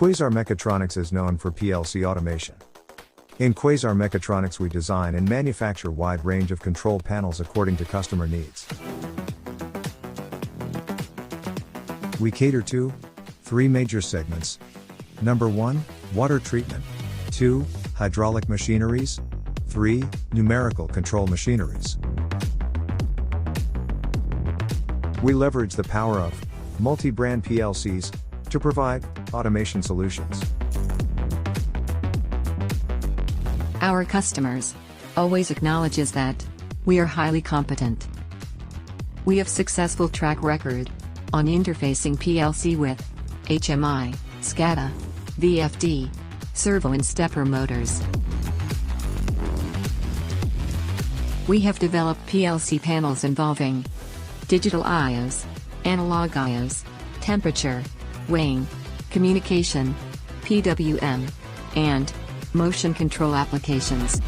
Quasar Mechatronics is known for PLC automation. In Quasar Mechatronics we design and manufacture a wide range of control panels according to customer needs. We cater to 3 major segments. Number 1, water treatment. 2, hydraulic machineries. 3, numerical control machineries. We leverage the power of multi-brand PLCs to provide automation solutions. Our customers always acknowledges that we are highly competent. We have successful track record on interfacing PLC with HMI, SCADA, VFD, servo and stepper motors. We have developed PLC panels involving digital IOs, analog IOs, temperature, weighing, communication, PWM, and motion control applications.